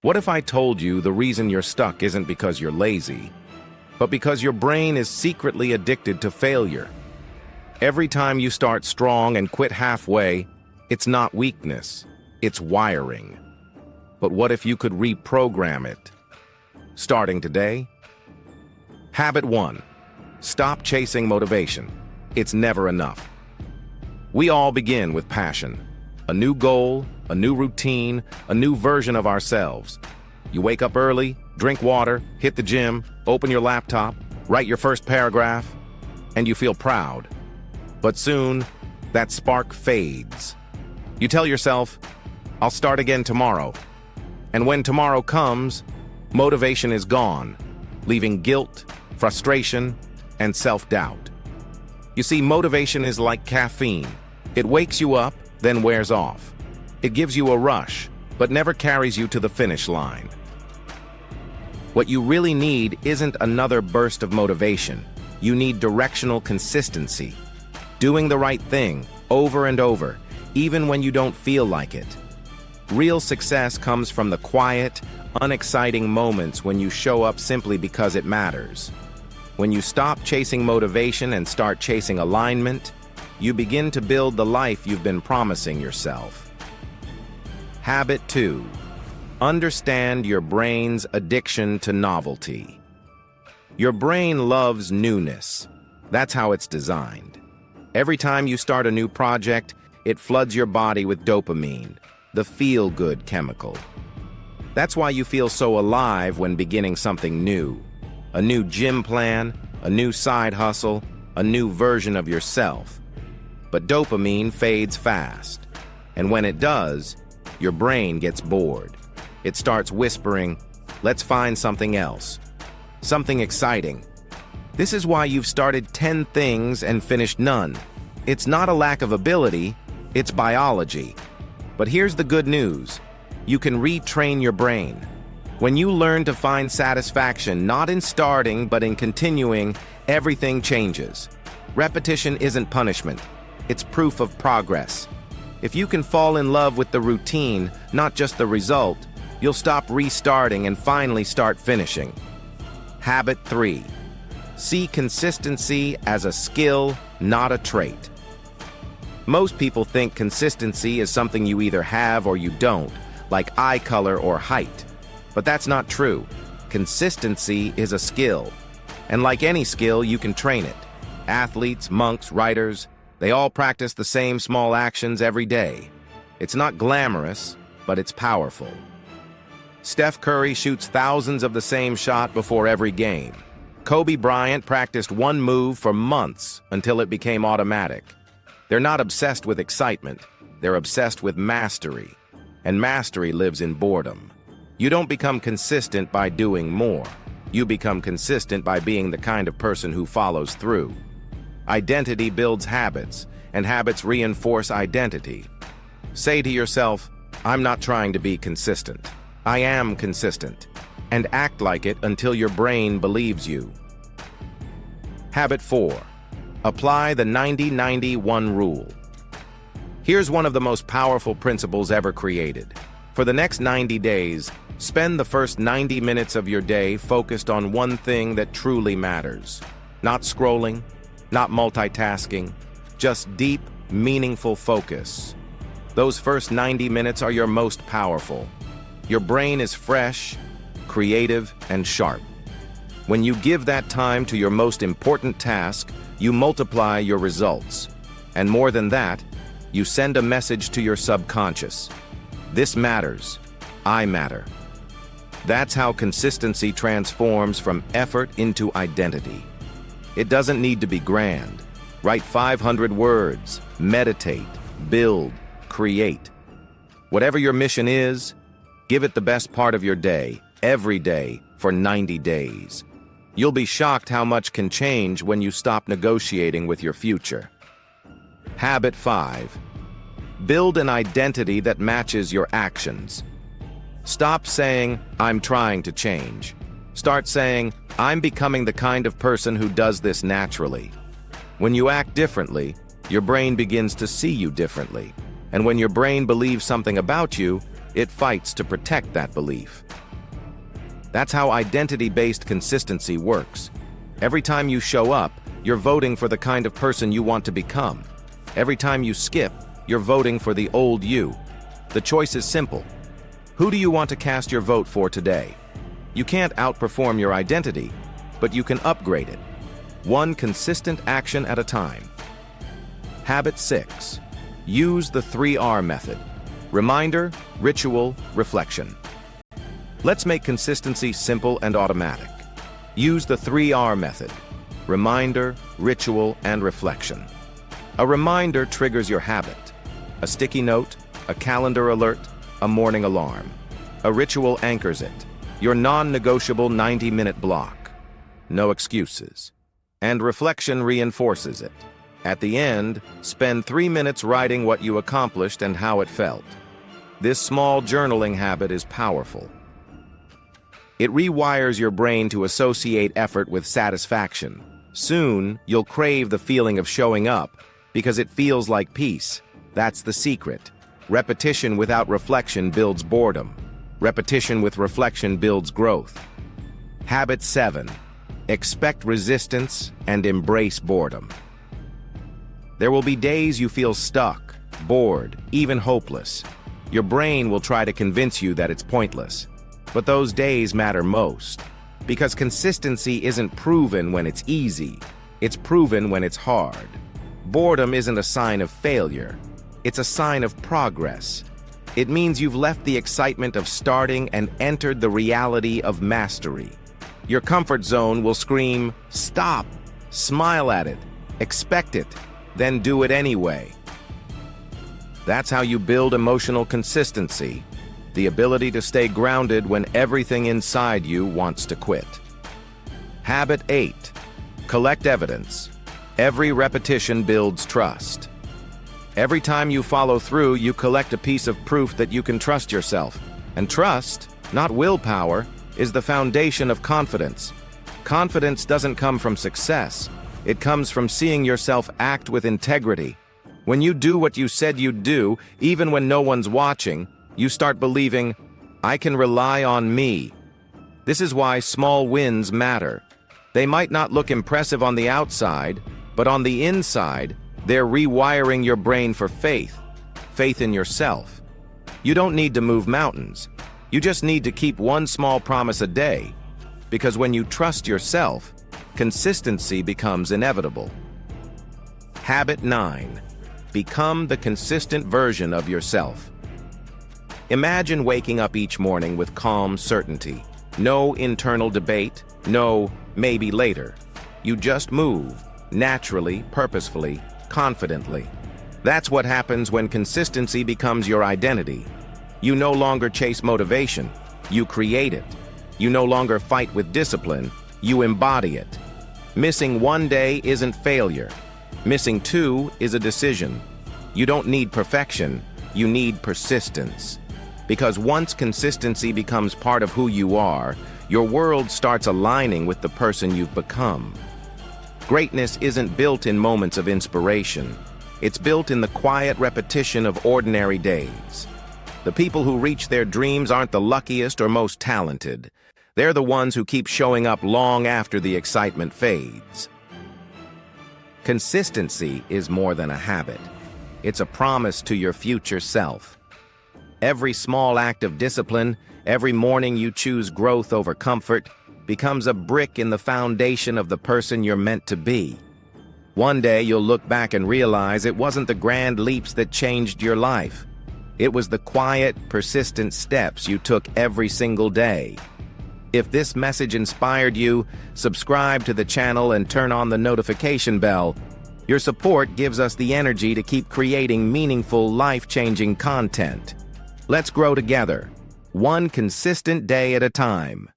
What if I told you the reason you're stuck isn't because you're lazy, but because your brain is secretly addicted to failure? Every time you start strong and quit halfway, it's not weakness, it's wiring. But what if you could reprogram it? Starting today? Habit 1. Stop chasing motivation. It's never enough. We all begin with passion. A new goal, a new routine, a new version of ourselves. You wake up early, drink water, hit the gym, open your laptop, write your first paragraph, and you feel proud. But soon, that spark fades. You tell yourself, I'll start again tomorrow. And when tomorrow comes, motivation is gone, leaving guilt, frustration, and self-doubt. You see, motivation is like caffeine. It wakes you up, then wears off. It gives you a rush, but never carries you to the finish line. What you really need isn't another burst of motivation. You need directional consistency. Doing the right thing, over and over, even when you don't feel like it. Real success comes from the quiet, unexciting moments when you show up simply because it matters. When you stop chasing motivation and start chasing alignment, you begin to build the life you've been promising yourself. Habit 2. Understand your brain's addiction to novelty. Your brain loves newness. That's how it's designed. Every time you start a new project, it floods your body with dopamine, the feel-good chemical. That's why you feel so alive when beginning something new. A new gym plan, a new side hustle, a new version of yourself. But dopamine fades fast, and when it does, your brain gets bored. It starts whispering, let's find something else, something exciting. This is why you've started 10 things and finished none. It's not a lack of ability, it's biology. But here's the good news. You can retrain your brain. When you learn to find satisfaction not in starting but in continuing, everything changes. Repetition isn't punishment. It's proof of progress. If you can fall in love with the routine, not just the result, you'll stop restarting and finally start finishing. Habit 3. See consistency as a skill, not a trait. Most people think consistency is something you either have or you don't, like eye color or height. But that's not true. Consistency is a skill. And like any skill, you can train it. Athletes, monks, writers, they all practice the same small actions every day. It's not glamorous, but it's powerful. Steph Curry shoots thousands of the same shot before every game. Kobe Bryant practiced one move for months until it became automatic. They're not obsessed with excitement. They're obsessed with mastery. And mastery lives in boredom. You don't become consistent by doing more. You become consistent by being the kind of person who follows through. Identity builds habits, and habits reinforce identity. Say to yourself, I'm not trying to be consistent. I am consistent. And act like it until your brain believes you. Habit 4. Apply the 90-90-1 rule. Here's one of the most powerful principles ever created. For the next 90 days, spend the first 90 minutes of your day focused on one thing that truly matters. Not scrolling, not multitasking, just deep, meaningful focus. Those first 90 minutes are your most powerful. Your brain is fresh, creative, and sharp. When you give that time to your most important task, you multiply your results. And more than that, you send a message to your subconscious. This matters. I matter. That's how consistency transforms from effort into identity. It doesn't need to be grand. Write 500 words, meditate, build, create. Whatever your mission is, give it the best part of your day, every day, for 90 days. You'll be shocked how much can change when you stop negotiating with your future. Habit 5. Build an identity that matches your actions. Stop saying, I'm trying to change. Start saying, I'm becoming the kind of person who does this naturally. When you act differently, your brain begins to see you differently. And when your brain believes something about you, it fights to protect that belief. That's how identity-based consistency works. Every time you show up, you're voting for the kind of person you want to become. Every time you skip, you're voting for the old you. The choice is simple. Who do you want to cast your vote for today? You can't outperform your identity, but you can upgrade it. One consistent action at a time. Habit 6. Use the 3R method. Reminder, ritual, reflection. Let's make consistency simple and automatic. Use the 3R method. Reminder, ritual, and reflection. A reminder triggers your habit. A sticky note, a calendar alert, a morning alarm. A ritual anchors it. Your non-negotiable 90-minute block. No excuses. And reflection reinforces it. At the end, spend 3 minutes writing what you accomplished and how it felt. This small journaling habit is powerful. It rewires your brain to associate effort with satisfaction. Soon, you'll crave the feeling of showing up because it feels like peace. That's the secret. Repetition without reflection builds boredom. Repetition with reflection builds growth. Habit 7. Expect resistance and embrace boredom. There will be days you feel stuck, bored, even hopeless. Your brain will try to convince you that it's pointless. But those days matter most, because consistency isn't proven when it's easy. It's proven when it's hard. Boredom isn't a sign of failure. It's a sign of progress. It means you've left the excitement of starting and entered the reality of mastery. Your comfort zone will scream, "Stop!" Smile at it, expect it, then do it anyway. That's how you build emotional consistency. The ability to stay grounded when everything inside you wants to quit. Habit 8. Collect evidence. Every repetition builds trust. Every time you follow through, you collect a piece of proof that you can trust yourself. And trust, not willpower, is the foundation of confidence. Confidence doesn't come from success. It comes from seeing yourself act with integrity. When you do what you said you'd do, even when no one's watching, you start believing, "I can rely on me." This is why small wins matter. They might not look impressive on the outside, but on the inside, they're rewiring your brain for faith. Faith in yourself. You don't need to move mountains. You just need to keep one small promise a day. Because when you trust yourself, consistency becomes inevitable. Habit 9. Become the consistent version of yourself. Imagine waking up each morning with calm certainty. No internal debate, no maybe later. You just move, naturally, purposefully, confidently. That's what happens when consistency becomes your identity. You no longer chase motivation, you create it. You no longer fight with discipline, you embody it. Missing one day isn't failure. Missing 2 is a decision. You don't need perfection, you need persistence. Because once consistency becomes part of who you are, your world starts aligning with the person you've become. Greatness isn't built in moments of inspiration. It's built in the quiet repetition of ordinary days. The people who reach their dreams aren't the luckiest or most talented. They're the ones who keep showing up long after the excitement fades. Consistency is more than a habit. It's a promise to your future self. Every small act of discipline, every morning you choose growth over comfort, becomes a brick in the foundation of the person you're meant to be. One day you'll look back and realize it wasn't the grand leaps that changed your life. It was the quiet, persistent steps you took every single day. If this message inspired you, subscribe to the channel and turn on the notification bell. Your support gives us the energy to keep creating meaningful, life-changing content. Let's grow together, one consistent day at a time.